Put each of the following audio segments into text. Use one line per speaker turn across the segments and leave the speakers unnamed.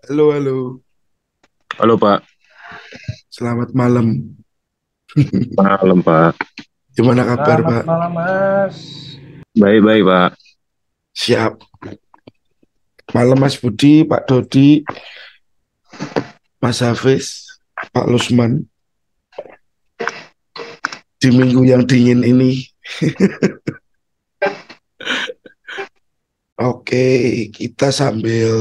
Halo, halo.
Halo Pak,
Selamat malam.
malam Pak.
Gimana kabar,
Selamat
Pak?
malam, Mas.
Baik-baik Pak.
Siap. Malam, Mas Budi, Pak Dodi, Mas Hafiz, Pak Lusman. Di minggu yang dingin ini. Oke, kita sambil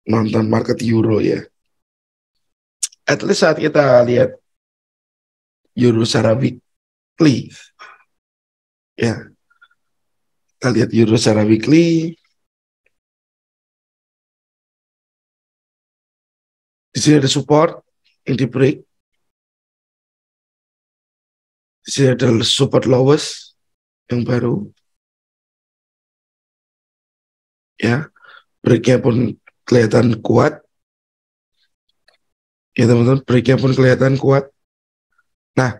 nonton market euro ya. At least saat kita lihat euro secara weekly, ya. Kita lihat euro secara weekly. Di sini ada support yang di break. Di sini ada support lowest yang baru, ya. Breaknya pun kelihatan kuat. Ya teman-teman, breaknya pun kelihatan kuat. Nah,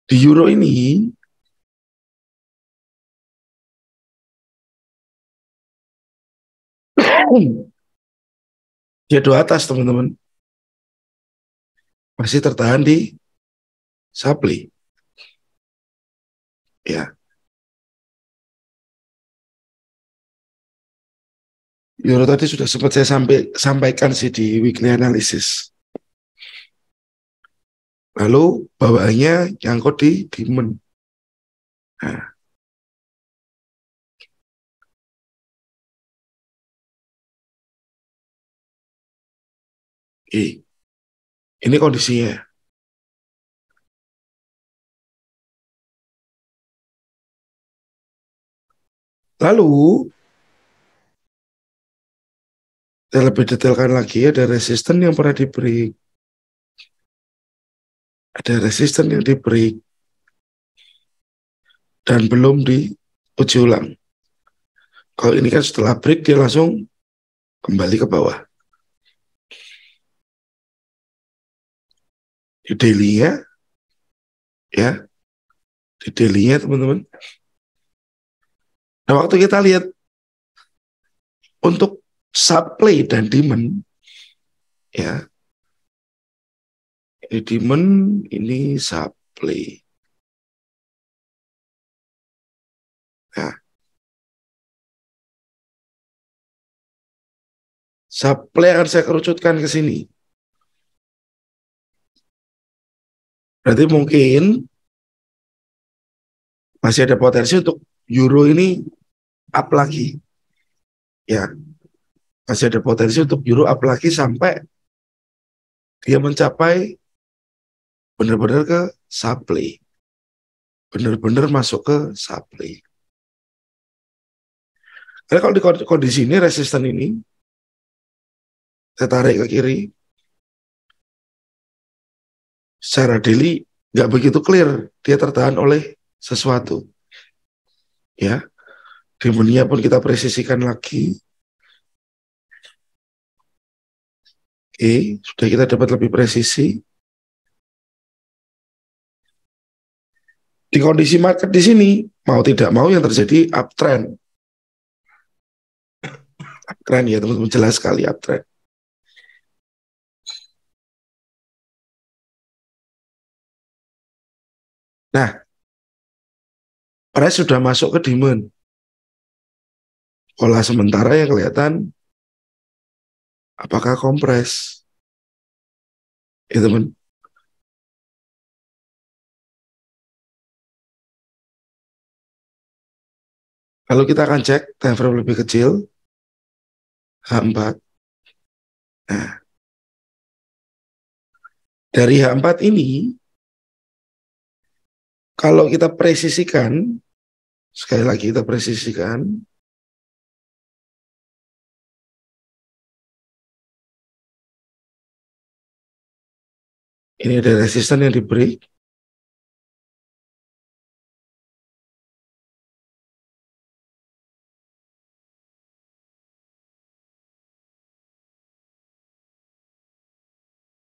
di Euro ini dia dua atas teman-teman, masih tertahan di supply. Ya, Euro tadi sudah sempat saya sampaikan sih di weekly analysis. Lalu bawaannya nyangkut di demand. Nah, ini kondisinya. Lalu saya lebih detailkan lagi, ada resisten yang pernah di break, ada resisten yang di break dan belum diuji ulang. Kalau ini kan setelah break dia langsung kembali ke bawah. Di daily-nya, ya, di daily-nya teman-teman. Nah, waktu kita lihat untuk supply dan demand, ya, ini demand, ini supply. Nah, supply akan saya kerucutkan ke sini. Berarti mungkin masih ada potensi untuk euro ini up lagi. Ya, masih ada potensi untuk euro up lagi sampai dia mencapai benar-benar ke supply. Benar-benar masuk ke supply. Karena kalau di kondisi ini, resisten ini, saya tarik ke kiri, secara daily nggak begitu clear, dia tertahan oleh sesuatu. Ya, demandnya pun kita presisikan lagi. Oke, sudah kita dapat lebih presisi. Di kondisi market di sini, mau tidak mau yang terjadi uptrend. Uptrend ya teman-teman, jelas sekali uptrend. Nah, price sudah masuk ke demand. Pola sementara yang kelihatan apakah kompres. Ya teman. Lalu kita akan cek time frame lebih kecil, H4. Nah, dari H4 ini, kalau kita presisikan, sekali lagi kita presisikan, ini ada resisten yang diberi,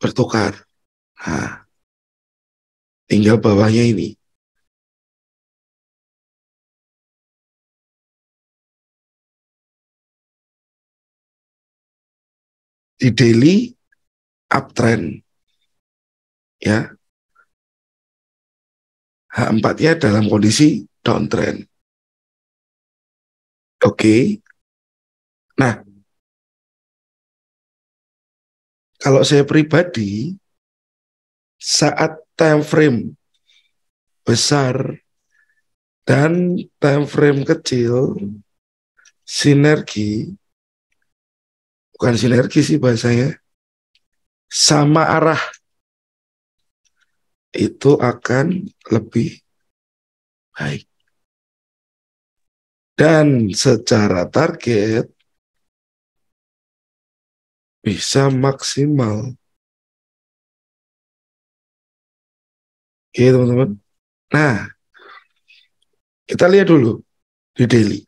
bertukar. Nah, tinggal bawahnya ini. di daily uptrend. Ya. H4-nya dalam kondisi downtrend. Oke. Nah, kalau saya pribadi, saat time frame besar dan time frame kecil, sinergi, bukan sinergi sih bahasanya, sama arah, itu akan lebih baik. Dan secara target, bisa maksimal. Oke, teman-teman. Nah, kita lihat dulu di daily.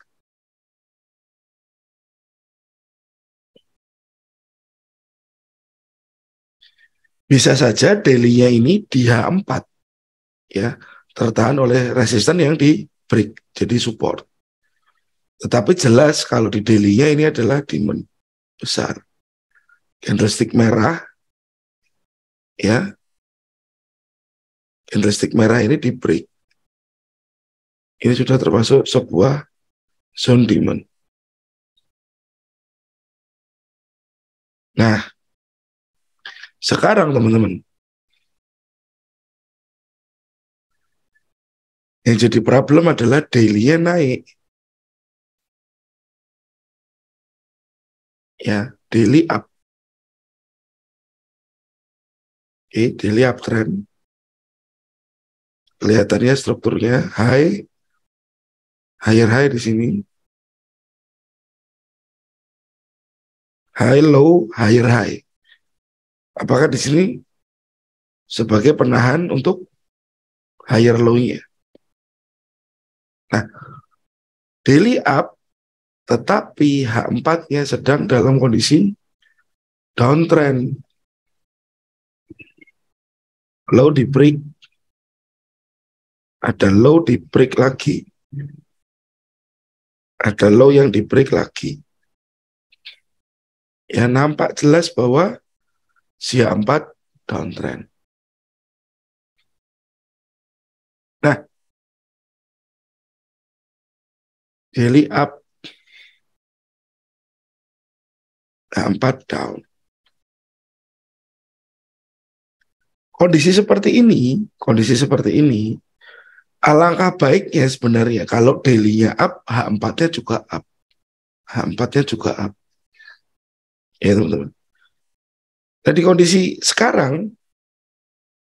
Bisa saja daily-nya ini di H4, ya, tertahan oleh resisten yang di break, jadi support. Tetapi jelas kalau di daily-nya ini adalah demand besar. Candlestick merah, ya, candlestick merah ini di break. Ini sudah termasuk sebuah zone demand. Nah, sekarang teman-teman, yang jadi problem adalah daily-nya naik. Ya, daily up. Oke, daily uptrend. Kelihatannya strukturnya high, higher high di sini. High low, higher high. Apakah di sini sebagai penahan untuk higher low-nya? Nah, daily up, tetapi H4-nya sedang dalam kondisi downtrend. Low di break, ada low di break lagi, ada low yang di break lagi. Ya, nampak jelas bahwa si H4 downtrend. Nah, daily up, H4 down. Kondisi seperti ini, alangkah baiknya sebenarnya kalau daily-nya up, H4-nya juga up. H4-nya juga up. Ya, teman-teman. Nah, di kondisi sekarang,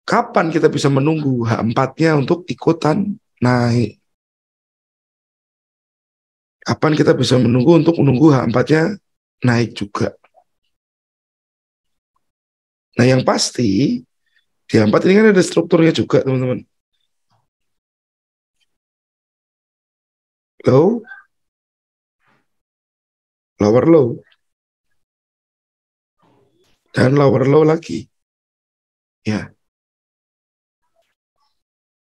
kapan kita bisa menunggu H4-nya untuk ikutan naik? Kapan kita bisa menunggu H4-nya naik juga? Nah, yang pasti, di H4 ini kan ada strukturnya juga, teman-teman. Low, lower low, dan lower low lagi. Ya,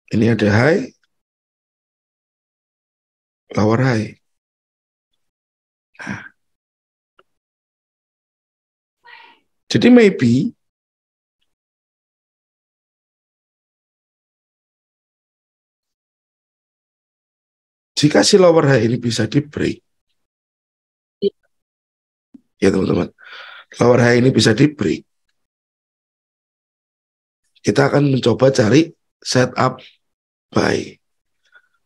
ini ada high, lower high. Nah, jadi maybe jika si lower high ini bisa di break, ya teman-teman, lower high ini bisa di break, kita akan mencoba cari setup buy.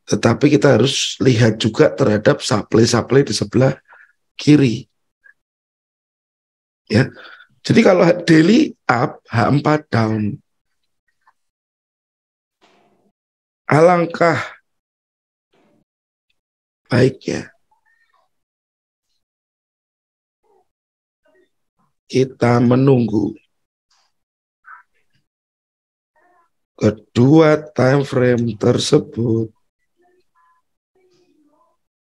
Tetapi kita harus lihat juga terhadap supply-supply di sebelah kiri. Ya. Jadi kalau daily up, H4 down, alangkah baiknya kita menunggu kedua time frame tersebut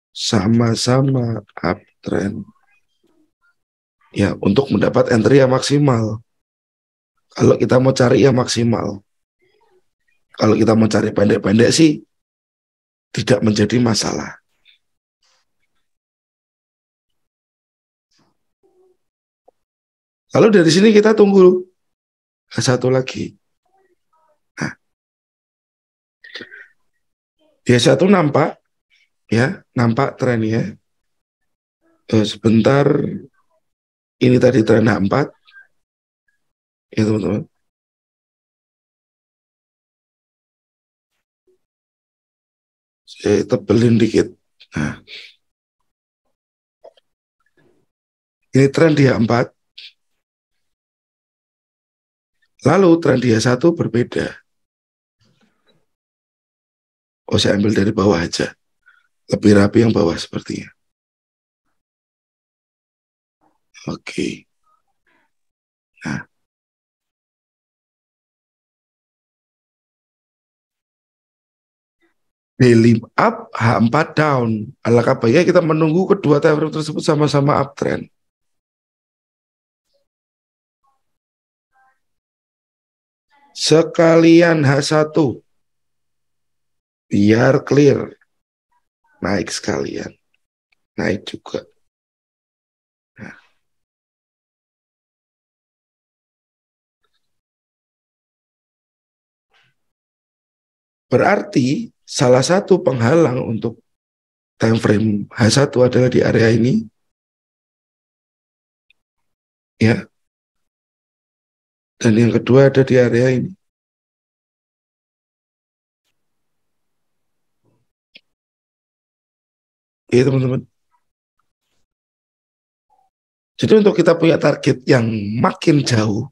sama-sama uptrend. Ya, untuk mendapat entry yang maksimal. Kalau kita mau cari yang maksimal. Kalau kita mau cari pendek-pendek sih tidak menjadi masalah. Lalu dari sini kita tunggu H1 lagi. Nah, di H1 nampak ya, nampak trennya. Sebentar, ini tadi tren H4 ya teman-teman. Saya tebelin dikit. Nah, ini tren di H4. Lalu tren di H1 berbeda. Oh, saya ambil dari bawah aja. Lebih rapi yang bawah sepertinya. Oke. Nah, daily up, H4 down. Alangkah baiknya kita menunggu kedua time frame tersebut sama-sama uptrend. Sekalian H1 biar clear, naik sekalian, naik juga. Nah, berarti salah satu penghalang untuk time frame H1 adalah di area ini, ya. Dan yang kedua ada di area ini. Ya teman-teman. Jadi untuk kita punya target yang makin jauh,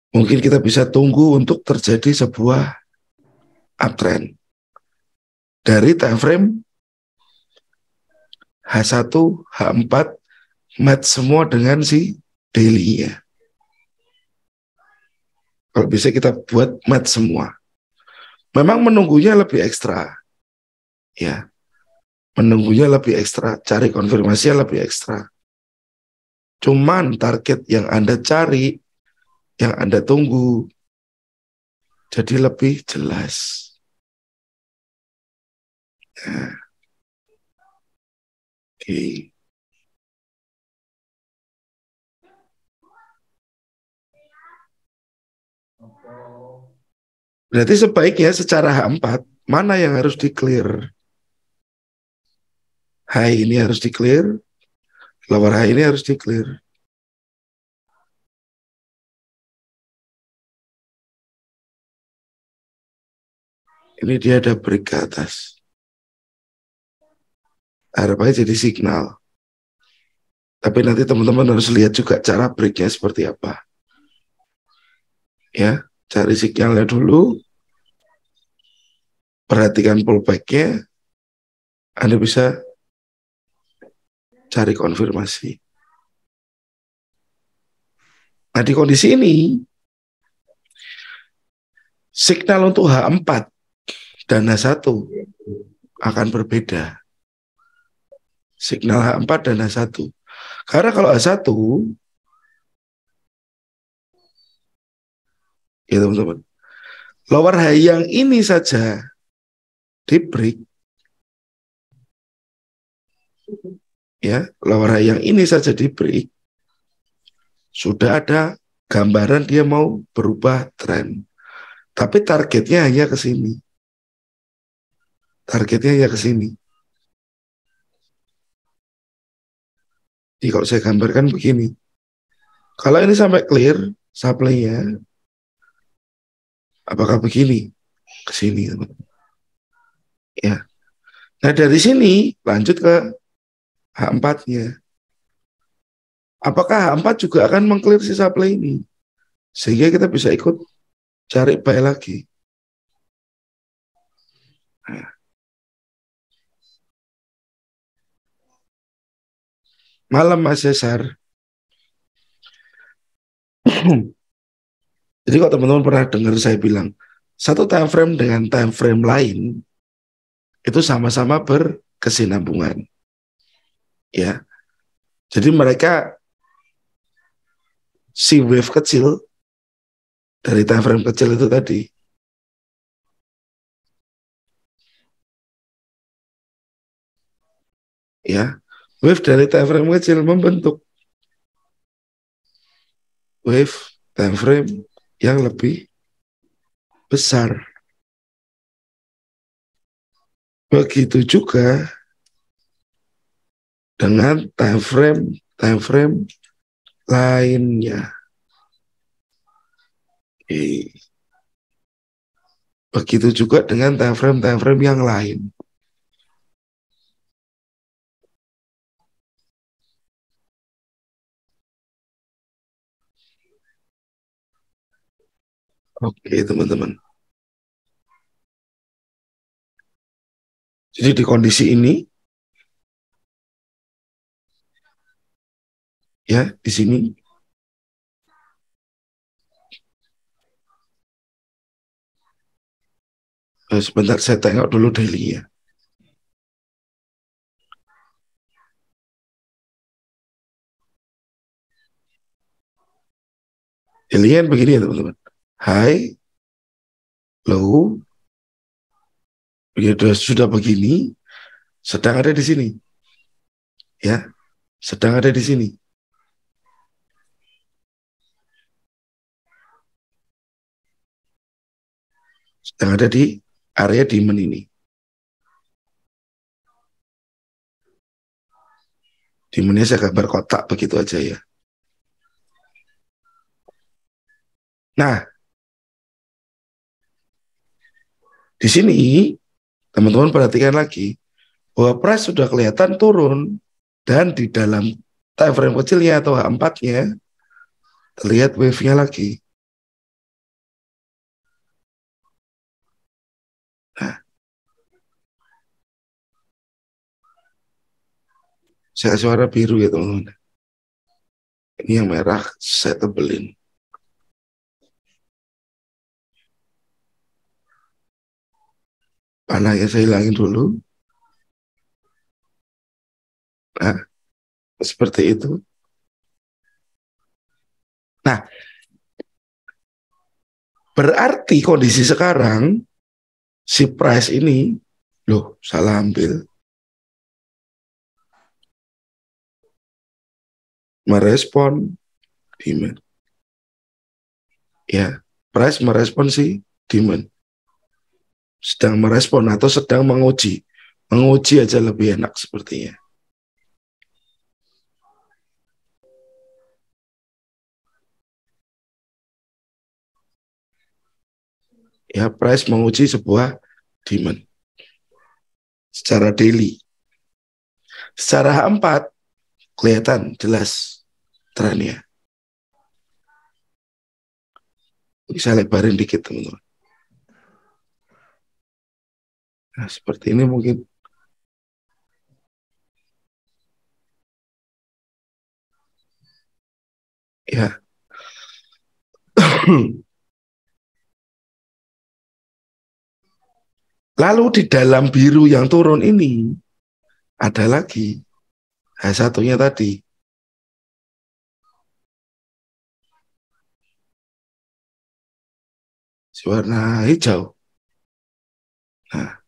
mungkin kita bisa tunggu untuk terjadi sebuah uptrend dari time frame H1, H4 match semua dengan si daily-nya. Kalau bisa kita buat match semua. Memang menunggunya lebih ekstra, ya. Menunggunya lebih ekstra, cari konfirmasinya lebih ekstra. Cuman target yang Anda cari, yang Anda tunggu, jadi lebih jelas. Nah, oke. Berarti sebaiknya secara H4, mana yang harus di-clear? High ini harus di-clear, lower high ini harus di-clear. Ini dia ada break ke atas. Harapannya jadi signal. Tapi nanti teman-teman harus lihat juga cara breaknya seperti apa. Ya, cari signalnya dulu. Perhatikan pullback-nya. Anda bisa cari konfirmasi. Nah, di kondisi ini, signal untuk H4 dan H1 akan berbeda. Signal H4 dan H1. Karena kalau H1, ya teman-teman, lower high yang ini saja di break, ya, lower high yang ini saja di break, sudah ada gambaran dia mau berubah tren. Tapi targetnya hanya ke sini. Targetnya hanya ke sini. Jadi kalau saya gambarkan begini. Kalau ini sampai clear supply-nya, apakah begini? Ke sini, teman. Ya. Nah, dari sini lanjut ke H4-nya. Apakah H4 juga akan mengclear si supply ini? Sehingga kita bisa ikut cari buy lagi. Nah. Malam Mas Cesar. Jadi kalau teman-teman pernah dengar saya bilang, satu time frame dengan time frame lain itu sama-sama berkesinambungan. Ya. Jadi mereka si wave kecil dari time frame kecil itu tadi ya Wave dari time frame kecil membentuk wave time frame yang lebih besar. Begitu juga dengan time frame lainnya. Begitu juga dengan time frame yang lain. Oke, teman-teman. Jadi di kondisi ini, ya, di sini, sebentar saya tengok dulu daily ya. Daily kan begini ya teman-teman. High, low, begitu sudah begini, sedang ada di sini, ya, sedang ada di sini. Sedang ada di area demand ini. Demandnya saya gambar kotak begitu aja ya. Nah, di sini teman-teman perhatikan lagi bahwa price sudah kelihatan turun dan di dalam time frame kecilnya atau H4-nya terlihat wave-nya lagi. Nah, saya kasih warna biru ya teman-teman. Ini yang merah saya tebelin. Panahnya saya hilangin dulu. Nah, seperti itu. Nah, berarti kondisi sekarang si price ini, loh, salah ambil. Merespon demand. Ya, price merespon si demand. Sedang merespon atau sedang menguji. Menguji aja lebih enak sepertinya. Ya, price menguji sebuah demand secara daily. Secara H4 kelihatan jelas trennya. Bisa lebarin dikit teman-teman. Nah, seperti ini mungkin. Ya. Lalu di dalam biru yang turun ini ada lagi H1-nya tadi. Si warna hijau. Nah,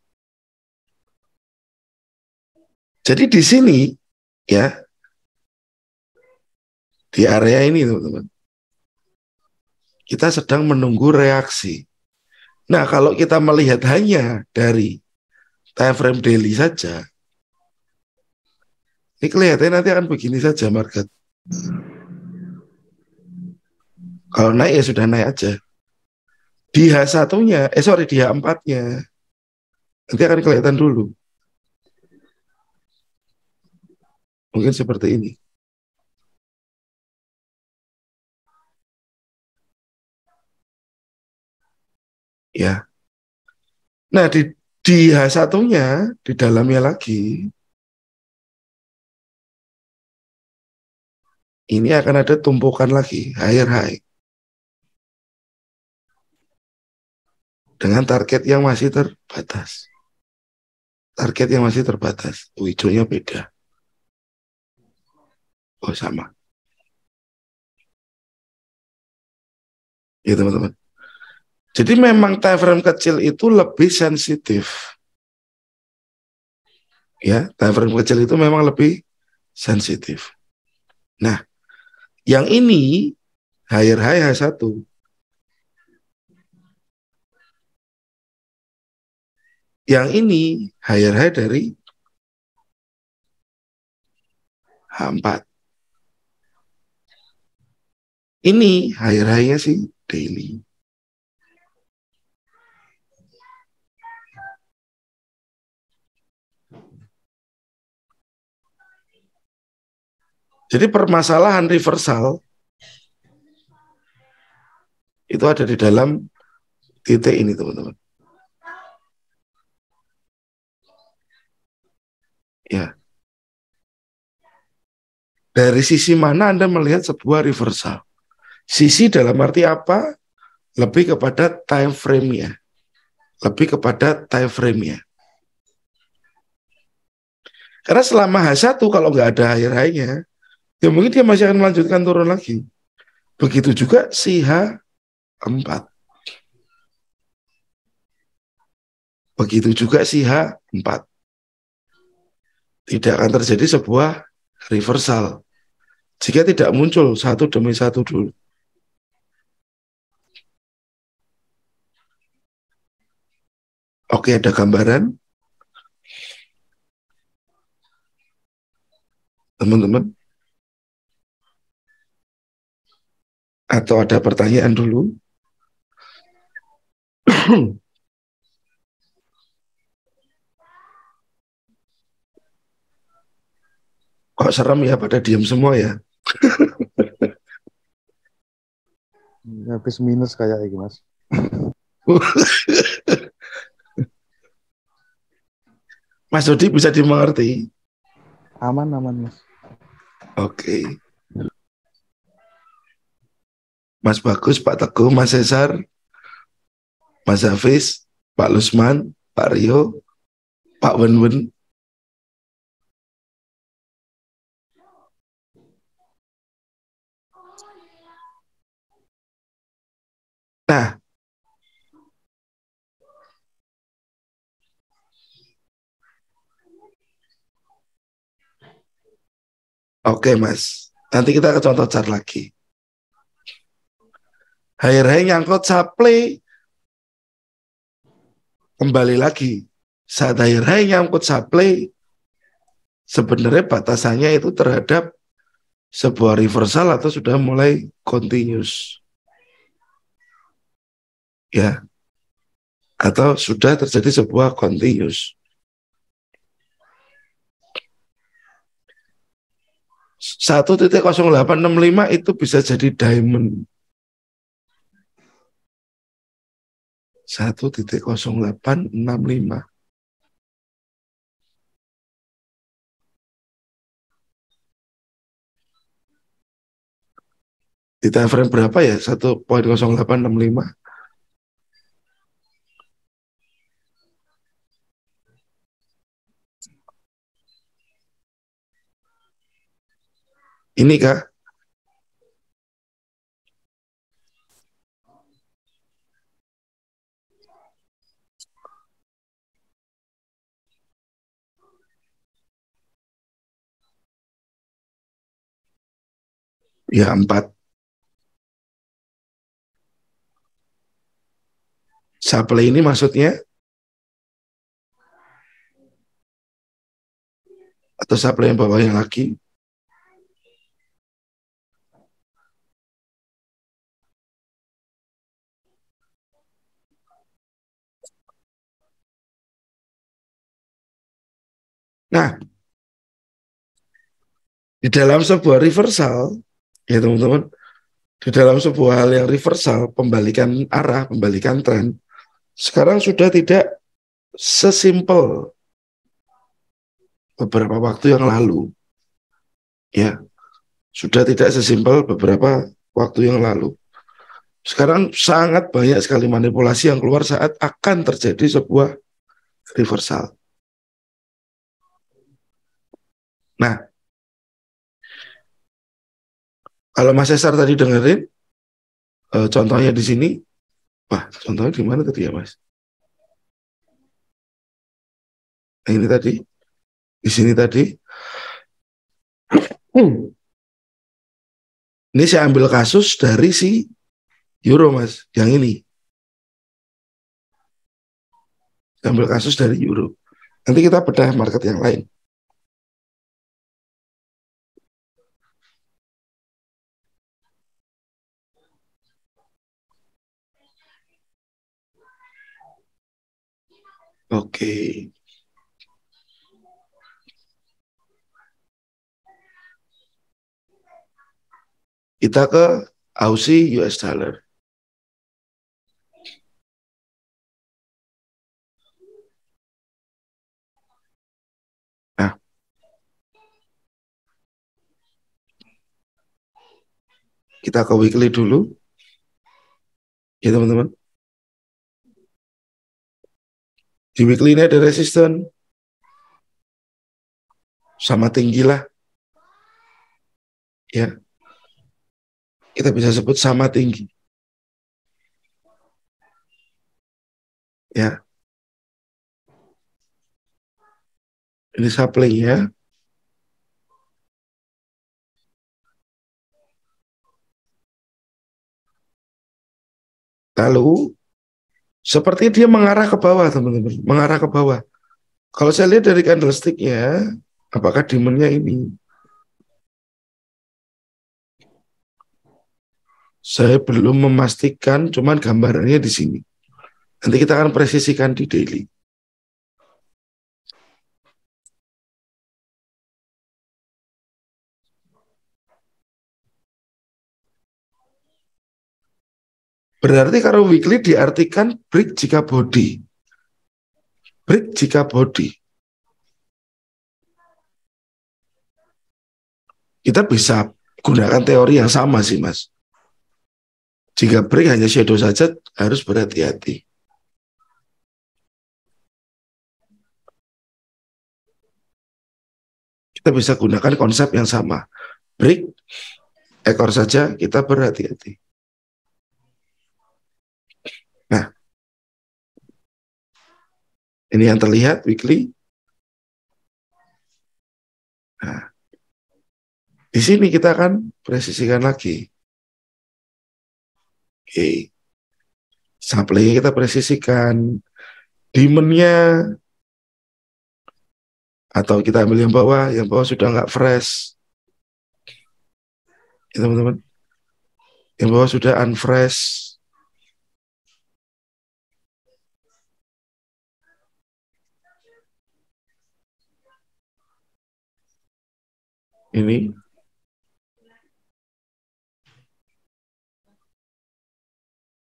jadi di sini ya, di area ini teman-teman, kita sedang menunggu reaksi. Nah, kalau kita melihat hanya dari time frame daily saja, ini kelihatannya nanti akan begini saja market. Kalau naik ya sudah naik aja. Di H1-nya, di H4-nya, nanti akan kelihatan dulu. Mungkin seperti ini. Ya. Nah, di H1-nya, di dalamnya lagi, ini akan ada tumpukan lagi, higher high. Dengan target yang masih terbatas. Target yang masih terbatas. Hijaunya beda. Oh, sama. Ya, teman-teman. Jadi memang time frame kecil itu lebih sensitif. Ya, time frame kecil itu memang lebih sensitif. Nah, yang ini higher high H1. Yang ini higher high dari H4. Ini higher high-nya sih daily. Jadi permasalahan reversal itu ada di dalam titik ini, teman-teman. Ya. Dari sisi mana Anda melihat sebuah reversal? Sisi dalam arti apa? Lebih kepada time frame-nya. Lebih kepada time frame-nya. Karena selama H1 kalau nggak ada higher high-nya, ya mungkin dia masih akan melanjutkan turun lagi. Begitu juga si H4. Begitu juga si H4. Tidak akan terjadi sebuah reversal jika tidak muncul satu demi satu dulu. Oke, ada gambaran, teman-teman? Atau ada pertanyaan dulu? Kok serem ya, pada diam semua ya?
Habis minus kayak ini, Mas.
Mas Dodi bisa dimengerti?
Aman, Mas.
Oke. Mas Bagus, Pak Teguh, Mas Cesar, Mas Hafiz, Pak Lusman, Pak Rio, Pak Wenwen. Nah, oke Mas. Nanti kita ke contoh chart lagi. Higher high nyangkut supply. Kembali lagi. Saat higher high nyangkut supply, sebenarnya batasannya itu terhadap sebuah reversal atau sudah mulai continuous. Ya. Atau sudah terjadi sebuah continuous. 1.0865 itu bisa jadi diamond. 1.0865. Di time frame berapa ya? 1.0865. Ini kah? Ya, 4. Supply ini maksudnya? Atau supply yang bawahnya lagi? Nah, di dalam sebuah reversal, ya teman-teman, di dalam sebuah hal yang reversal, pembalikan arah, pembalikan tren, sekarang sudah tidak sesimpel beberapa waktu yang lalu. Ya, sudah tidak sesimpel beberapa waktu yang lalu. Sekarang sangat banyak sekali manipulasi yang keluar saat akan terjadi sebuah reversal. Nah, kalau Mas Cesar tadi dengerin, contohnya di sini, wah, contohnya di mana tadi ya Mas? Nah, ini tadi, di sini tadi, Ini saya ambil kasus dari si euro, Mas. Yang ini. Saya ambil kasus dari euro. Nanti kita bedah market yang lain. Oke. Kita ke Aussie US dollar. Nah, kita ke weekly dulu. Ya teman-teman. Di weekly ini ada resisten. Sama tinggi lah. Ya. Kita bisa sebut sama tinggi. Ya. Ini supply ya. Lalu seperti dia mengarah ke bawah, teman-teman. Mengarah ke bawah. Kalau saya lihat dari candlestick-nya, apakah demand-nya ini? Saya belum memastikan, cuman gambarannya di sini. Nanti kita akan presisikan di daily. Berarti kalau weekly diartikan break jika body. Break jika body. Kita bisa gunakan teori yang sama sih, Mas. Jika break hanya shadow saja, harus berhati-hati. Kita bisa gunakan konsep yang sama. Break, ekor saja, kita berhati-hati. Nah, ini yang terlihat weekly. Nah, di sini kita akan presisikan lagi. Oke. Supply kita presisikan. Demand-nya, atau kita ambil yang bawah sudah nggak fresh. Ya, teman-teman. Yang bawah sudah unfresh. Ini.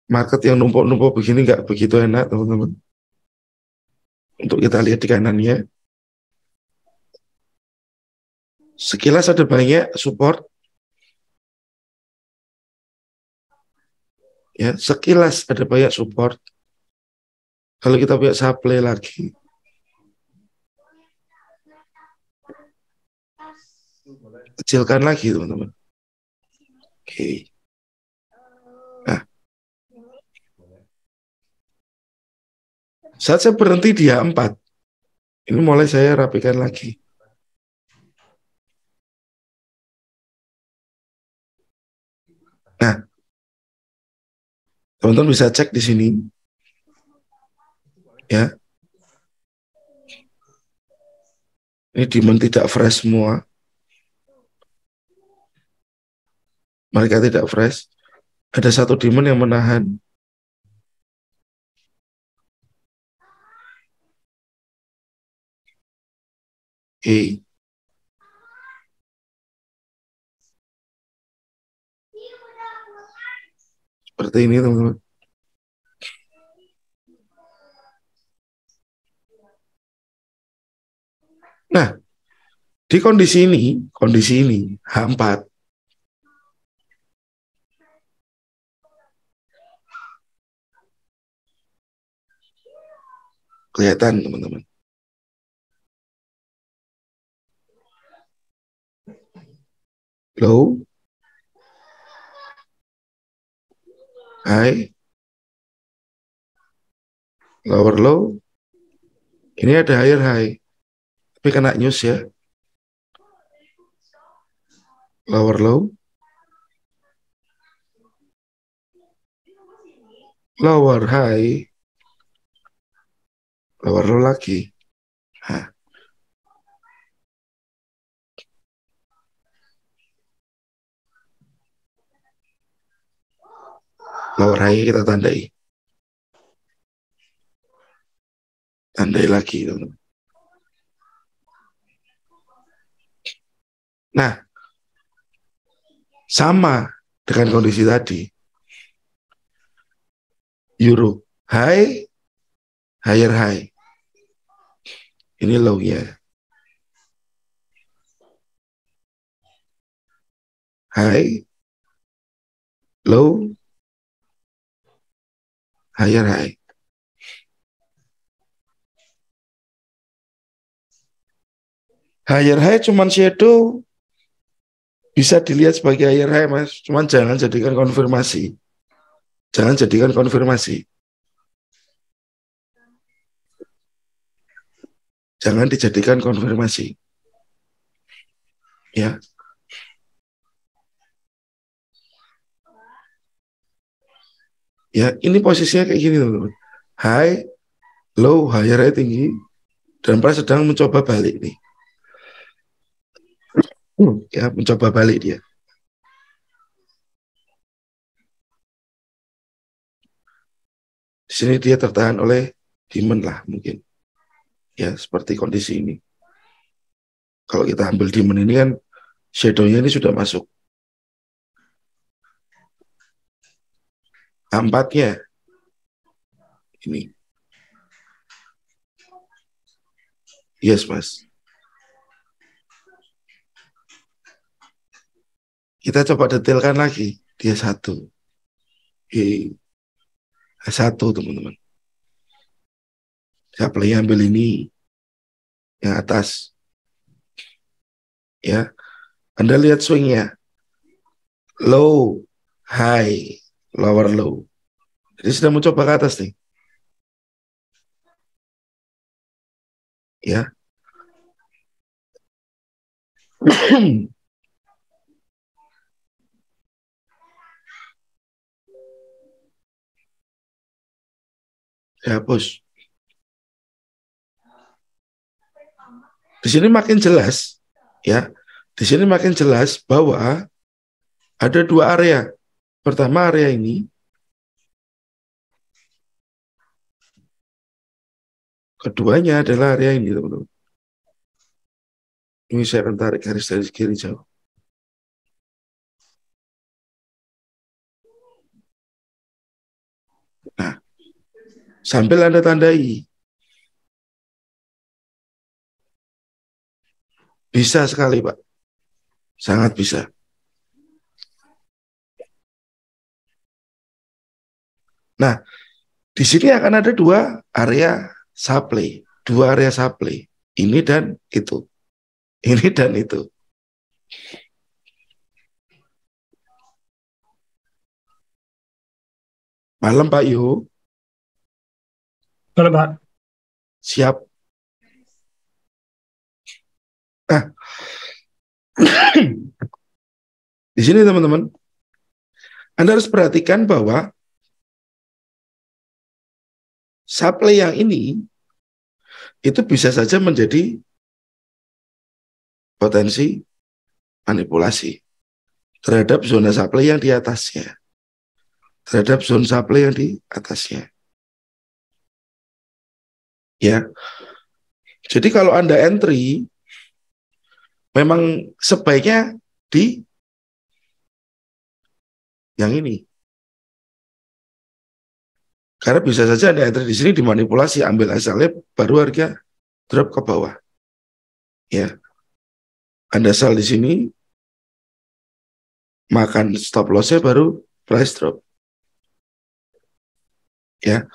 Market yang numpuk-numpuk begini nggak begitu enak, teman-teman. Untuk kita lihat di kanannya. Sekilas ada banyak support. Ya, sekilas ada banyak support. Kalau kita punya supply lagi. Kecilkan lagi, teman-teman. Oke. Nah, saat saya berhenti di H4, ini mulai saya rapikan lagi. Nah, teman-teman bisa cek di sini. Ya. Ini demand tidak fresh semua. Mereka tidak fresh. Ada satu demand yang menahan. Oke. Seperti ini, teman-teman. Nah, di kondisi ini H4, kelihatan, teman-teman. Low, high, lower low. Ini ada higher high. Tapi kena news ya. lower low, lower high, lower low lagi. Nah, lower high kita tandai. Tandai lagi, teman-teman. Nah, sama dengan kondisi tadi. Euro high, higher high. Ini low ya. High, low, higher high. Higher high cuman shadow, bisa dilihat sebagai higher high, Mas. Cuman jangan jadikan konfirmasi. Jangan jadikan konfirmasi. Jangan dijadikan konfirmasi. Ya. Ya, ini posisinya kayak gini, teman-teman. High, low, higher high tinggi, dan price sedang mencoba balik nih. Ya, mencoba balik dia. Di sini dia tertahan oleh demand lah mungkin. Ya, seperti kondisi ini. Kalau kita ambil demand ini kan shadow-nya ini sudah masuk. Empatnya ini. Yes, Mas. Kita coba detailkan lagi. Dia satu. Satu, teman-teman. Saya play ambil ini yang atas. Ya. Anda lihat swingnya. Low, high, lower low. Jadi sudah mencoba ke atas nih. Ya. Ya, bos. Di sini makin jelas, ya. Di sini makin jelas bahwa ada dua area. Pertama area ini, keduanya adalah area ini, teman-teman. Ini saya akan tarik garis dari kiri jauh. Nah, sambil Anda tandai. Bisa sekali, Pak. Sangat bisa. Nah, di sini akan ada dua area supply. Dua area supply. Ini dan itu. Ini dan itu. Malam, Pak Yu.
Malam, Pak.
Siap. Nah, di sini teman-teman, Anda harus perhatikan bahwa supply yang ini itu bisa saja menjadi potensi manipulasi terhadap zona supply yang di atasnya. Terhadap zona supply yang di atasnya. Ya. Jadi kalau Anda entry, memang sebaiknya di yang ini. Karena bisa saja Anda entry di sini dimanipulasi, ambil asalnya baru harga drop ke bawah. Ya. Anda sell di sini, makan stop loss-nya baru price drop. Ya.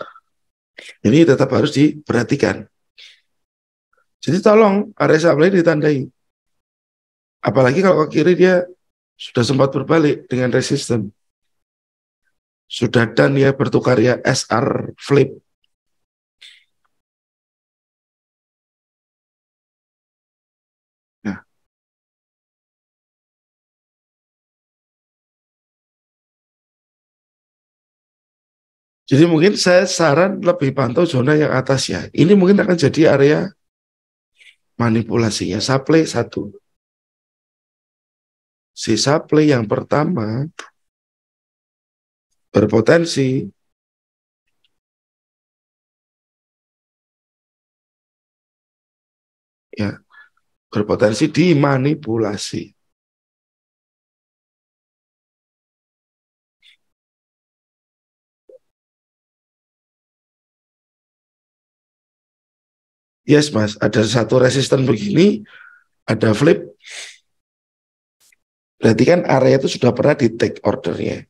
Ini tetap harus diperhatikan. Jadi tolong area supply ditandai. Apalagi kalau ke kiri dia sudah sempat berbalik dengan resisten. Sudah done ya bertukar ya SR flip. Nah, Jadi mungkin saya saran lebih pantau zona yang atas ya. Ini mungkin akan jadi area manipulasinya. Supply 1. Si supply yang pertama berpotensi ya, berpotensi dimanipulasi. Yes Mas, ada satu resisten begini, ada flip. Berarti kan area itu sudah pernah di take ordernya.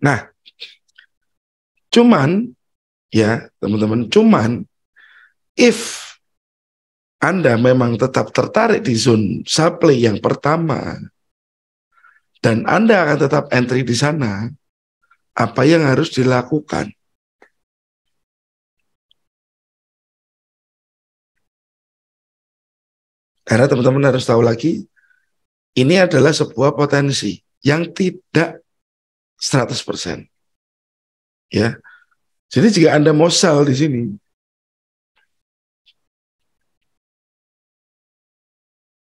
Nah, cuman ya teman-teman, cuman if Anda memang tetap tertarik di zone supply yang pertama dan Anda akan tetap entry di sana, apa yang harus dilakukan? Karena teman-teman harus tahu lagi, ini adalah sebuah potensi yang tidak 100%. Ya. Jadi jika Anda mau sell di sini,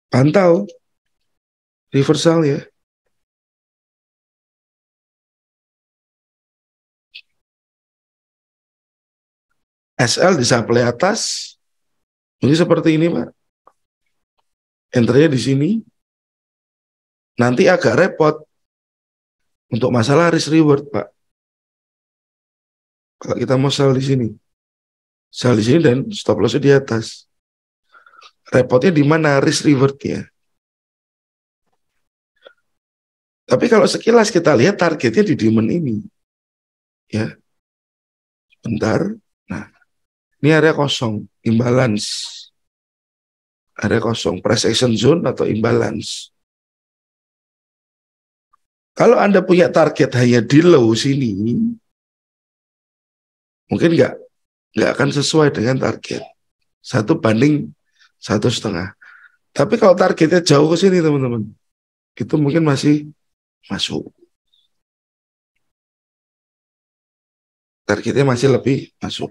pantau reversal ya. SL di supply atas, ini seperti ini Pak. Entry-nya di sini, nanti agak repot untuk masalah risk reward Pak. Kalau kita mau sell di sini dan stop loss di atas. Repotnya di mana risk reward-nya? Tapi kalau sekilas kita lihat targetnya di diamond ini. Ya. Bentar. Nah, ini area kosong, imbalance. Area kosong, price action zone atau imbalance. Kalau Anda punya target hanya di low sini, mungkin nggak akan sesuai dengan target 1/1,5. Tapi kalau targetnya jauh ke sini teman-teman, itu mungkin masih masuk. Targetnya masih lebih masuk.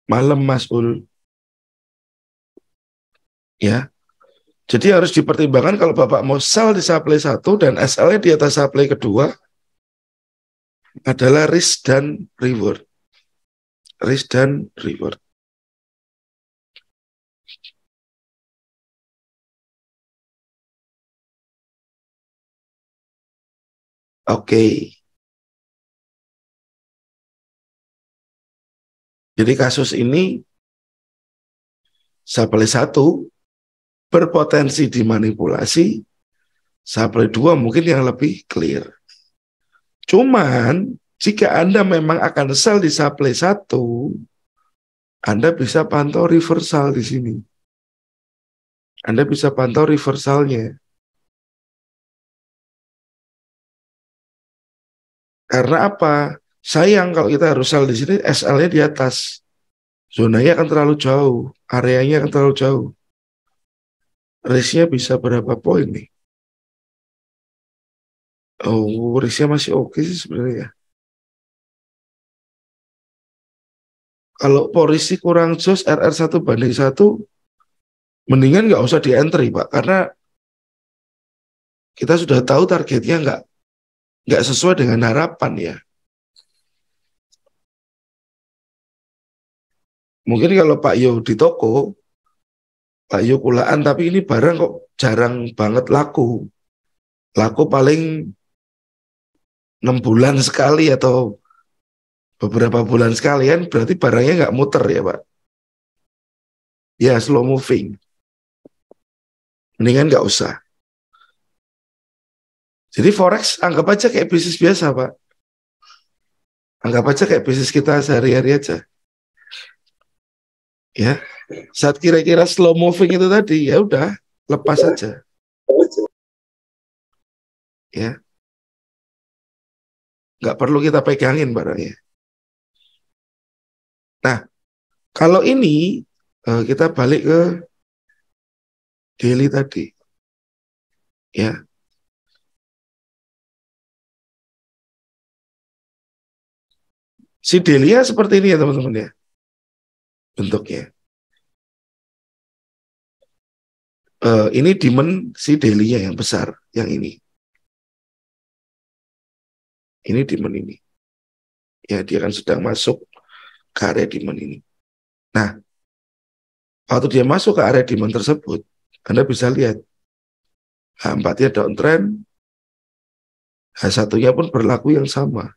Malam Mas Ul. Ya. Jadi harus dipertimbangkan kalau Bapak mau sell di supply 1 dan SL-nya di atas supply kedua adalah risk dan reward. Risk dan reward. Oke. Jadi kasus ini supply 1 berpotensi dimanipulasi, supply 2 mungkin yang lebih clear. Cuman jika Anda memang akan sell di supply 1, Anda bisa pantau reversal di sini. Anda bisa pantau reversalnya. Karena apa? Sayang kalau kita harus sell di sini, SL-nya di atas. Zonanya akan terlalu jauh, areanya akan terlalu jauh. Risk-nya bisa berapa poin nih? Oh, risk-nya masih oke sih sebenarnya. Kalau polisi kurang jos RR 1/1, mendingan nggak usah di entry Pak, karena kita sudah tahu targetnya nggak sesuai dengan harapan ya. Mungkin kalau Pak Yo di toko, Pak Yo kulaan, tapi ini barang kok jarang banget laku. Laku paling 6 bulan sekali atau beberapa bulan sekalian, berarti barangnya nggak muter ya Pak. Ya slow moving. Mendingan nggak usah. Jadi Forex anggap aja kayak bisnis biasa Pak. Anggap aja kayak bisnis kita sehari-hari aja. Ya, saat kira-kira slow moving itu tadi, ya udah lepas aja. Ya, nggak perlu kita pegangin barangnya. Nah, Kalau ini kita balik ke daily tadi, ya. Si daily-nya seperti ini ya teman-teman ya, bentuknya. Ini demand si daily-nya yang besar, yang ini. Ini demand ini. Ya, dia kan sedang masuk ke area demand ini. Nah, waktu dia masuk ke area demand tersebut, Anda bisa lihat H4-nya downtrend, H1-nya pun berlaku yang sama.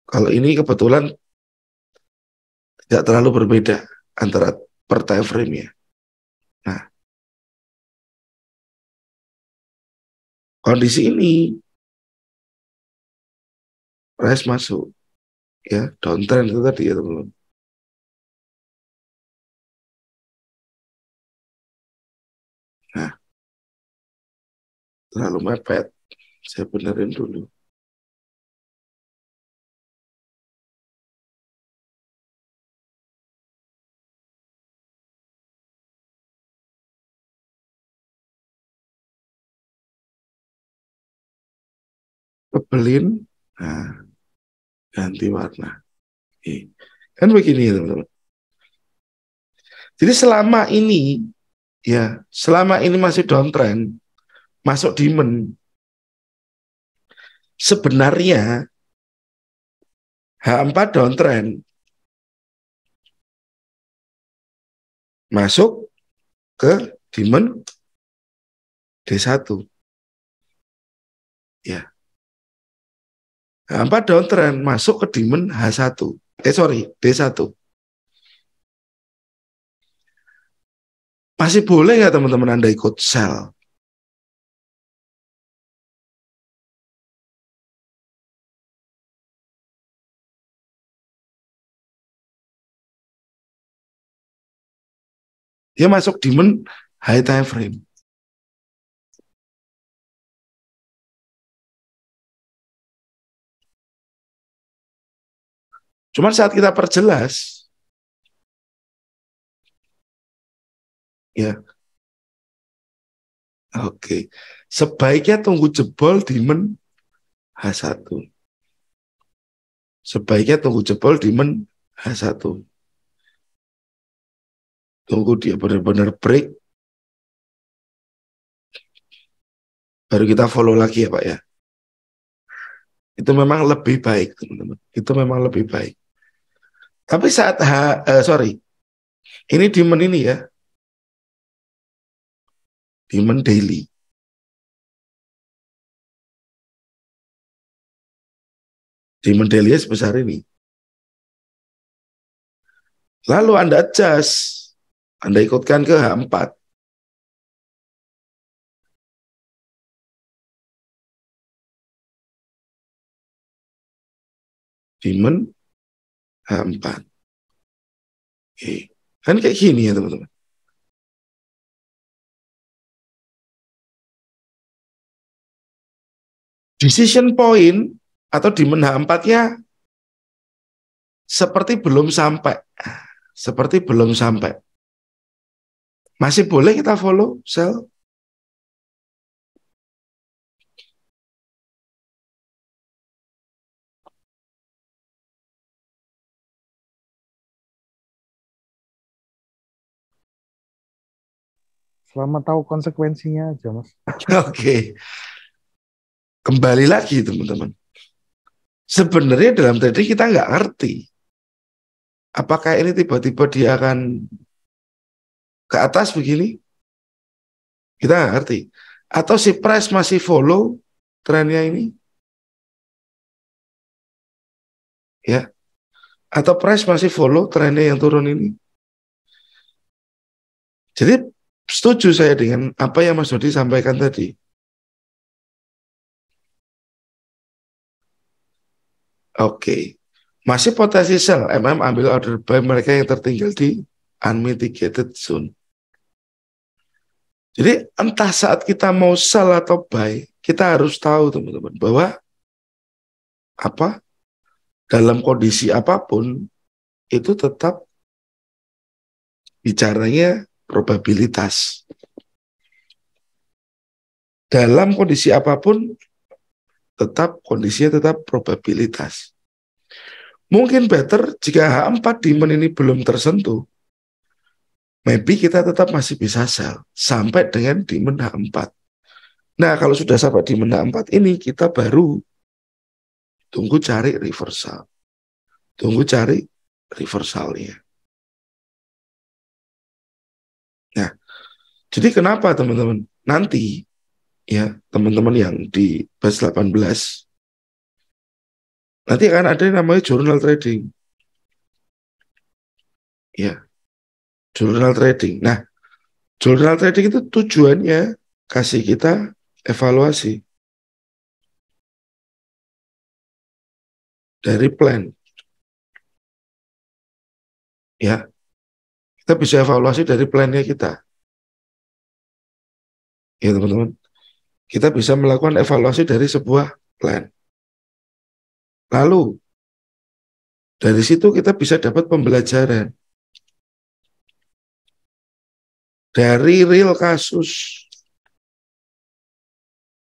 Kalau ini kebetulan tidak terlalu berbeda antara per time frame-nya. Nah, kondisi ini price masuk, ya, downtrend itu tadi ya teman-teman. Nah, terlalu mepet. Saya benerin dulu. Kebelin, nah, ganti warna. Kan begini ya teman-teman. Jadi selama ini masih downtrend, masuk demand, sebenarnya H4 downtrend, masuk ke demand D1. Ya. H4 downtrend masuk ke demand H1. D1. Masih boleh nggak teman-teman Anda ikut sell? Dia masuk demand high time frame. Cuman saat kita perjelas, ya, oke, sebaiknya tunggu jebol demand H1. Sebaiknya tunggu jebol demand H1. Tunggu dia benar-benar break, baru kita follow lagi ya Pak ya. Itu memang lebih baik teman-teman. Itu memang lebih baik. Tapi saat ini demand ini ya, demand daily. Demand daily sebesar ini. Lalu Anda adjust, Anda ikutkan ke H4. Demand H4. Oke. Kan kayak gini ya teman-teman. Decision point atau demand H4-nya seperti belum sampai. Seperti belum sampai. Masih boleh kita follow sell?
Selama tahu konsekuensinya aja, Mas.
Oke. Kembali lagi teman-teman. Sebenarnya dalam trading kita nggak ngerti. Apakah ini tiba-tiba dia akan ke atas begini? Kita nggak ngerti. Atau si price masih follow trennya ini? Ya. Atau price masih follow trennya yang turun ini? Jadi setuju saya dengan apa yang Mas Dodi sampaikan tadi. Oke. Masih potensi sell, ambil order buy mereka yang tertinggal di unmitigated zone. Jadi entah saat kita mau sell atau buy, kita harus tahu teman-teman bahwa dalam kondisi apapun itu tetap bicaranya probabilitas. Dalam kondisi apapun, kondisinya tetap probabilitas. Mungkin better jika H4 demand ini belum tersentuh, maybe kita tetap masih bisa sell sampai dengan demand H4. Nah, kalau sudah sampai demand H4 ini, kita baru tunggu cari reversal. Tunggu cari reversalnya. Nah, jadi kenapa teman-teman? Nanti, ya, teman-teman yang di batch 18, nanti akan ada yang namanya journal trading. Ya, journal trading. Nah, journal trading itu tujuannya kasih kita evaluasi dari plan. Ya, kita bisa evaluasi dari plannya kita. Ya, teman-teman. Kita bisa melakukan evaluasi dari sebuah plan. Lalu, dari situ kita bisa dapat pembelajaran dari real kasus,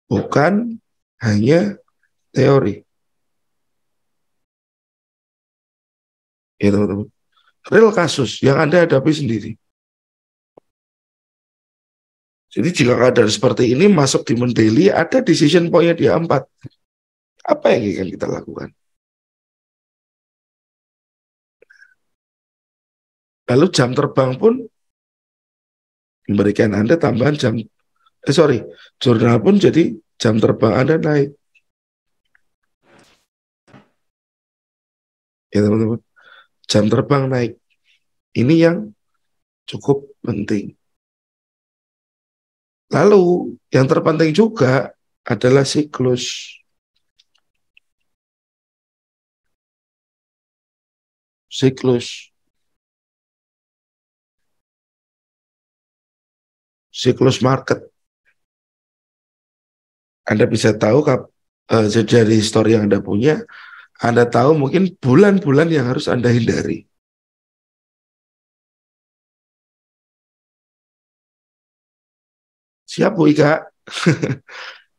bukan hanya teori. Ya teman-teman, real kasus yang Anda hadapi sendiri. Jadi jika keadaan seperti ini masuk di daily, ada decision point-nya di A4. Apa yang akan kita lakukan? Lalu jam terbang pun memberikan Anda tambahan jurnal pun jadi jam terbang Anda naik. Ya teman-teman, jam terbang naik. Ini yang cukup penting. Lalu yang terpenting juga adalah siklus. Siklus market. Anda bisa tahu dari histori yang Anda punya, Anda tahu mungkin bulan-bulan yang harus Anda hindari. Siap Bu Ika?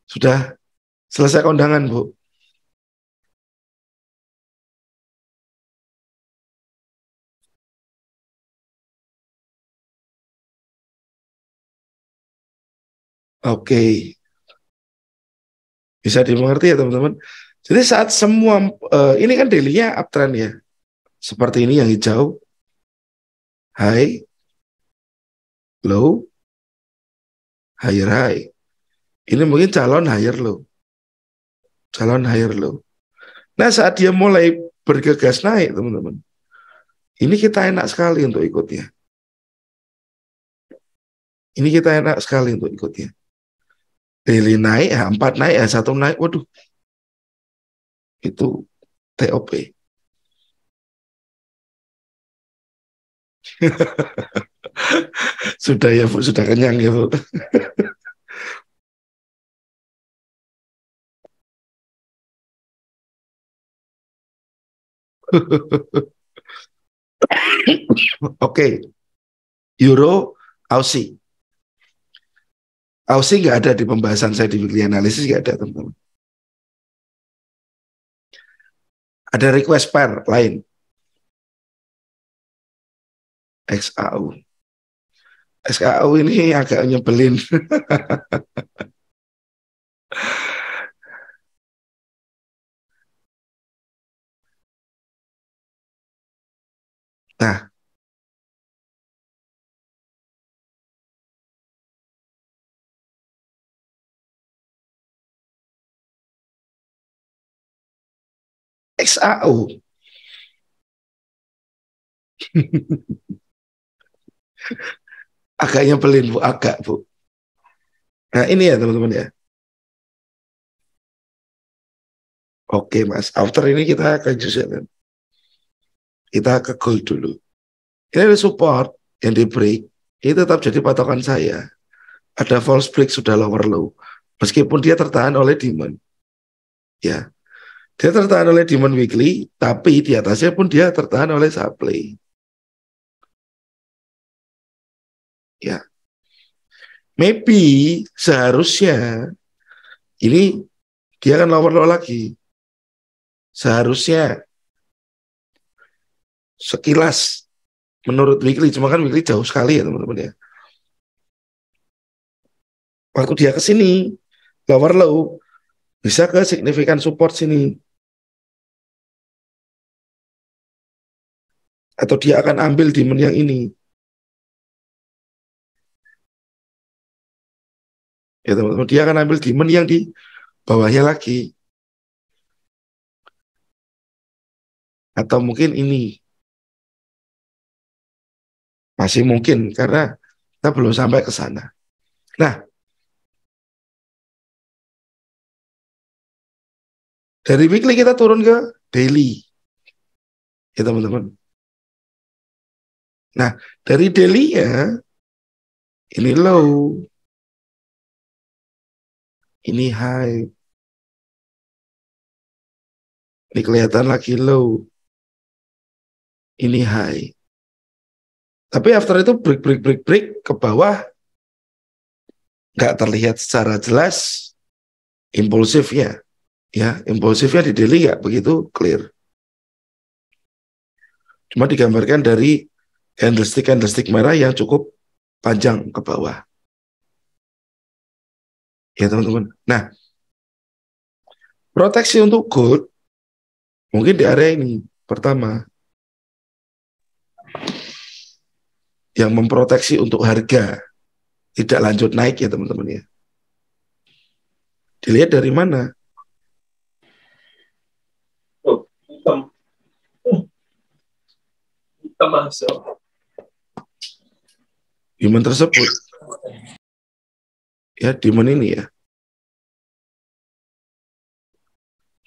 Sudah selesai kondangan Bu? Oke. Bisa dimengerti ya teman-teman. Jadi saat semua, ini kan daily-nya uptrend ya. Seperti ini yang hijau. High, low, higher high. Ini mungkin calon higher low. Nah saat dia mulai bergegas naik teman-teman, ini kita enak sekali untuk ikutnya. Daily naik, H4 naik, H1 naik, waduh. Itu TOP. Sudah ya Bu, sudah kenyang ya Bu. Oke. Euro, Aussie. Aussie nggak ada di pembahasan saya di weekly analysis, nggak ada teman-teman. Ada request pair lain. XAU. XAU ini agak nyebelin. Nah, XAU. Agak nyebelin Bu, agak Bu. Nah ini ya teman-teman ya. Oke Mas, after ini kita akan jualan. Kita ke gold dulu. Ini ada support yang di break, ini tetap jadi patokan saya. Ada false break sudah lower low, meskipun dia tertahan oleh demand. Ya, Dia tertahan oleh demand weekly, tapi di atasnya pun dia tertahan oleh supply. Ya, maybe seharusnya ini dia akan lower low lagi. Seharusnya sekilas menurut weekly, cuma kan weekly jauh sekali ya teman-teman ya. Waktu dia ke sini lower low bisa ke signifikan support sini. Atau dia akan ambil demand yang ini. Ya teman-teman, dia akan ambil demand yang di bawahnya lagi. Atau mungkin ini. Masih mungkin karena kita belum sampai ke sana. Nah, dari weekly kita turun ke daily. Ya teman-teman. Nah, dari daily ya ini low. Ini high. Ini kelihatan lagi low. Ini high. Tapi after itu break ke bawah. Nggak terlihat secara jelas impulsifnya. Ya, impulsifnya di daily nggak begitu clear. Cuma digambarkan dari candlestick merah yang cukup panjang ke bawah. Ya teman-teman. Nah, proteksi untuk gold mungkin di area ini. Pertama, yang memproteksi untuk harga tidak lanjut naik ya teman-teman ya. Dilihat dari mana?
Hitam. Hitam masuk.
Demand tersebut. Ya, demand ini ya.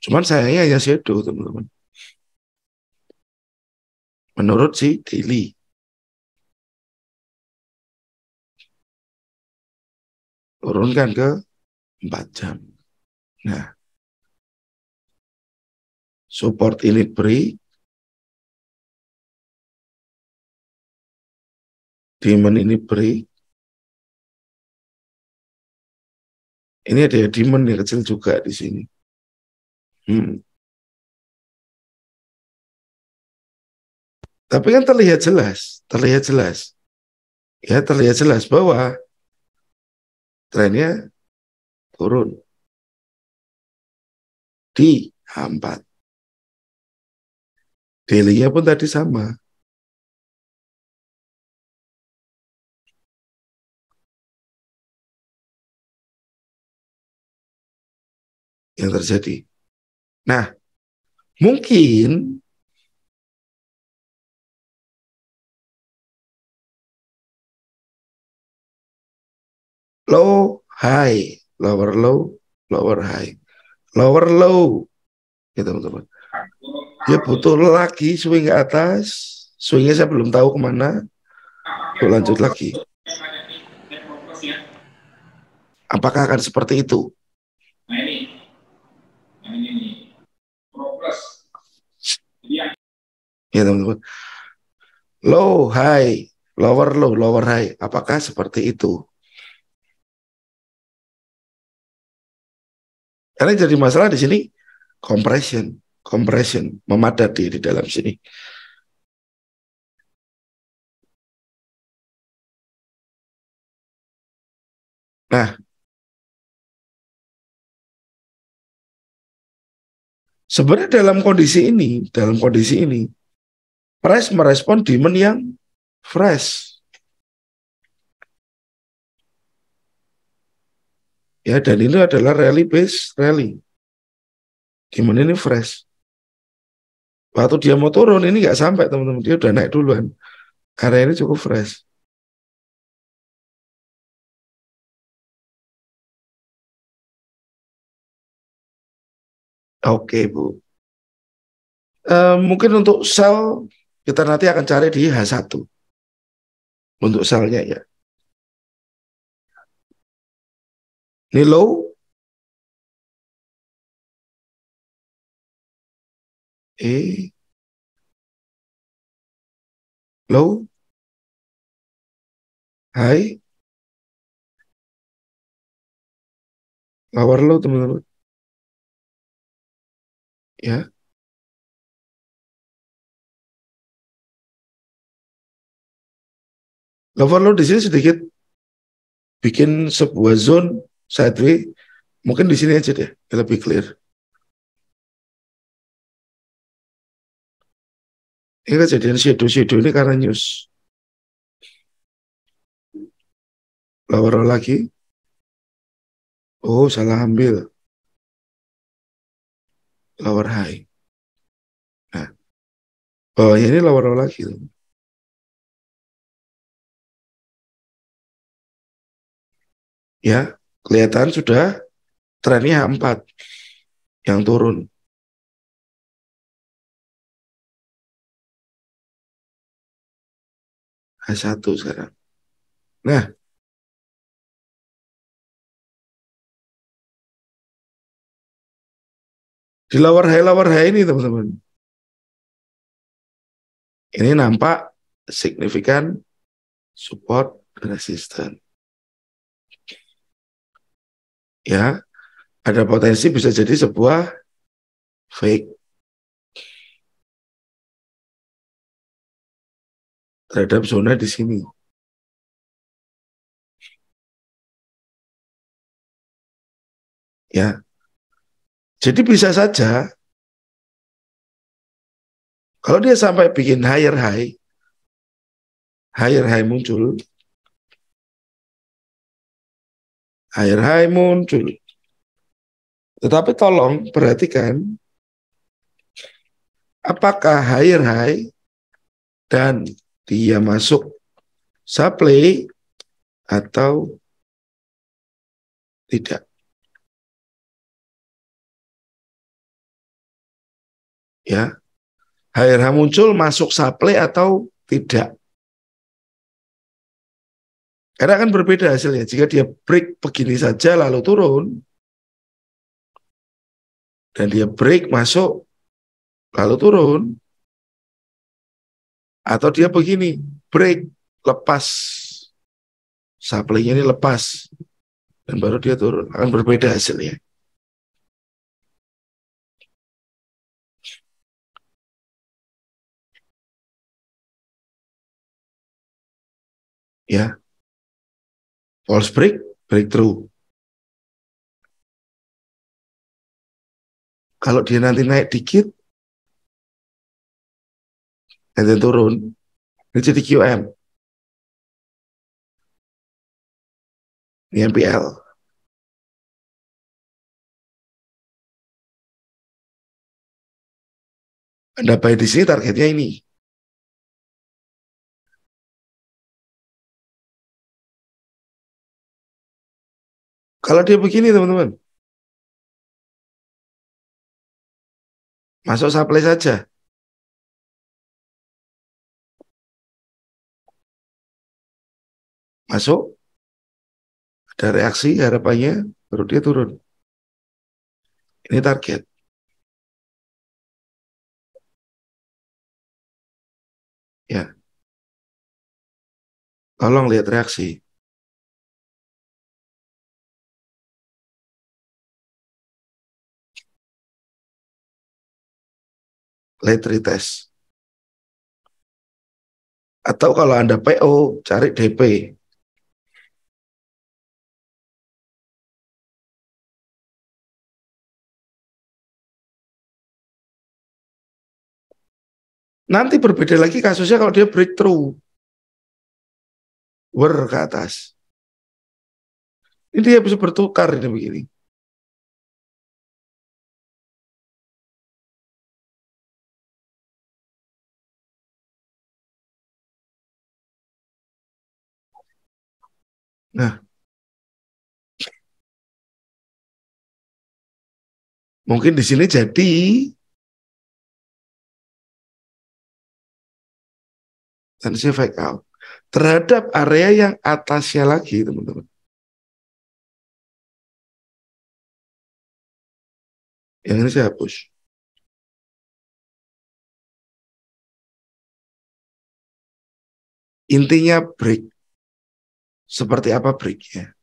Cuman sayangnya ya shadow teman-teman. Menurut si daily. Turunkan ke 4 jam. Nah, support ini break. Demand ini break. Ini ada demand yang kecil juga di sini. Tapi kan terlihat jelas. Ya, terlihat jelas bahwa trennya turun di H4. Daily-nya pun tadi sama. Yang terjadi. Nah, mungkin low, high, lower low, lower high, lower low. Ya teman-teman. Dia butuh lagi swing ke atas. Swingnya saya belum tahu kemana. Untuk lanjut lagi. Apakah akan seperti itu?
Nah ini progress.
Ya teman-teman. Low, high, lower low, lower high. Apakah seperti itu? Karena jadi masalah di sini compression memadat di dalam sini. Nah, sebenarnya dalam kondisi ini, price merespon demand yang fresh. Ya, dan ini adalah rally base rally. Demand ini fresh. Waktu dia mau turun ini nggak sampai teman-teman, dia udah naik duluan. Area ini cukup fresh. Oke, Bu. Mungkin untuk sell kita nanti akan cari di H1 untuk sellnya ya. Ini low, low, high, lower low teman-teman. Ya, lower low di sini sedikit bikin sebuah zone sideways. Mungkin di sini aja deh, lebih clear. Ini kejadian shadow ini karena news. Lower low lagi. Oh, salah ambil. Lower high. Nah, bawahnya ini lower low lagi. Ya, kelihatan sudah trennya H4 yang turun. H1 sekarang. Nah, di lower high ini teman-teman. Ini nampak signifikan support resistance. Ya, ada potensi bisa jadi sebuah fake terhadap zona di sini. Ya, jadi bisa saja kalau dia sampai bikin higher muncul, higher high muncul. Tetapi tolong perhatikan apakah higher high dan dia masuk supply atau tidak. Ya, higher high muncul masuk supply atau tidak. Karena akan berbeda hasilnya. Jika dia break begini saja lalu turun, dan dia break masuk lalu turun, atau dia begini, break, lepas, supply-nya ini lepas, dan baru dia turun, akan berbeda hasilnya. Ya, false break, breakthrough. Kalau dia nanti naik dikit, dan then turun, ini jadi QM. Ini MPL. Anda buy di sini targetnya ini. Kalau dia begini teman-teman, masuk supply saja. Masuk, ada reaksi harapannya, baru dia turun. Ini target. Ya, tolong lihat reaksi. Late retest. Atau kalau Anda PO, cari DP. Nanti berbeda lagi kasusnya kalau dia breakthrough. Ke atas. Ini dia bisa bertukar ini begini. Nah, mungkin di sini jadi dan saya fake out terhadap area yang atasnya lagi, teman-teman. Yang ini saya hapus. Intinya break. Seperti apa breaknya?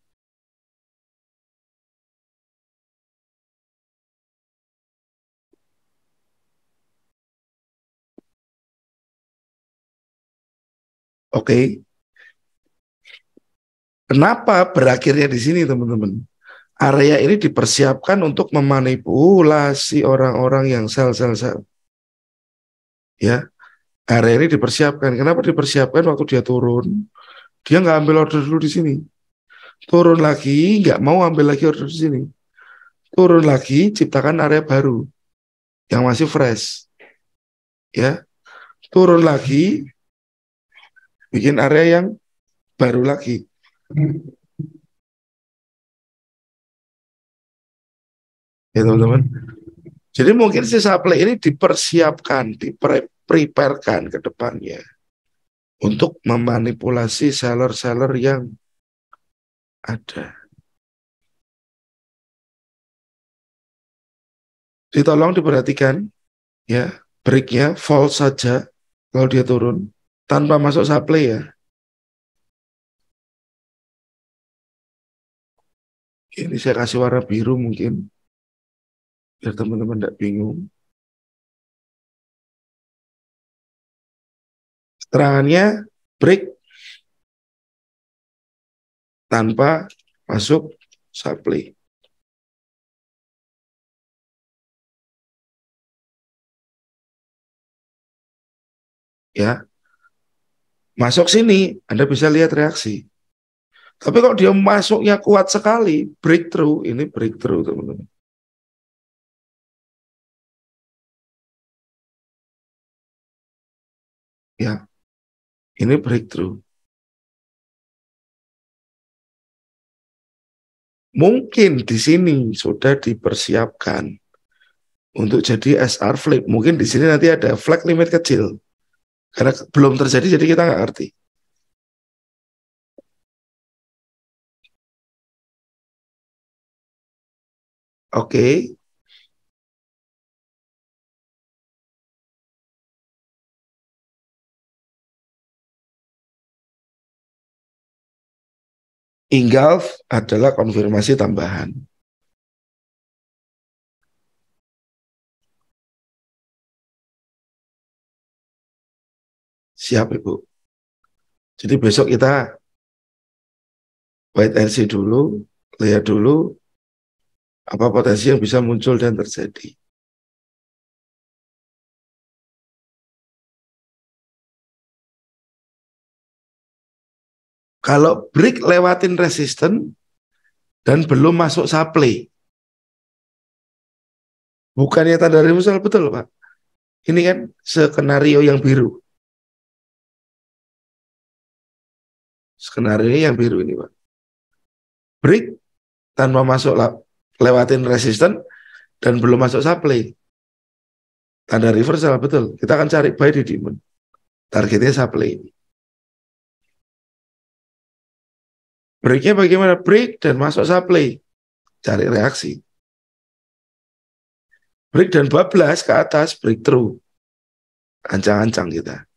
Oke. Kenapa berakhirnya di sini, teman-teman? Area ini dipersiapkan untuk memanipulasi orang-orang yang sel-sel. Ya, area ini dipersiapkan. Kenapa dipersiapkan? Waktu dia turun, dia nggak ambil order dulu di sini. Turun lagi, nggak mau ambil lagi order di sini. Turun lagi, ciptakan area baru yang masih fresh. Ya, turun lagi, bikin area yang baru lagi. Ya, teman-teman. Jadi mungkin si supply ini dipersiapkan, dipreparekan ke depannya untuk memanipulasi seller-seller yang ada. Jadi tolong diperhatikan ya, breaknya false saja kalau dia turun tanpa masuk supply ya. Ini saya kasih warna biru mungkin biar teman-teman tidak bingung. Keterangannya break tanpa masuk supply. Ya, masuk sini Anda bisa lihat reaksi. Tapi kalau dia masuknya kuat sekali, breakthrough, ini breakthrough teman-teman. Ya, ini breakthrough. Mungkin di sini sudah dipersiapkan untuk jadi SR flip. Mungkin di sini nanti ada flag limit kecil. Karena belum terjadi, jadi kita nggak ngerti. Oke. Ingulf adalah konfirmasi tambahan. Siap, Ibu. Jadi besok kita wait and see dulu, lihat dulu apa potensi yang bisa muncul dan terjadi. Kalau break lewatin resisten dan belum masuk supply, bukannya tanda reversal, betul Pak? Ini kan skenario yang biru. Skenario yang biru ini Pak. Break tanpa masuk lewatin resisten dan belum masuk supply. Tanda reversal, betul. Kita akan cari buy di demand. Targetnya supply ini. Breaknya bagaimana? Break dan masuk supply. Cari reaksi. Break dan bablas ke atas, breakthrough. Ancang-ancang kita.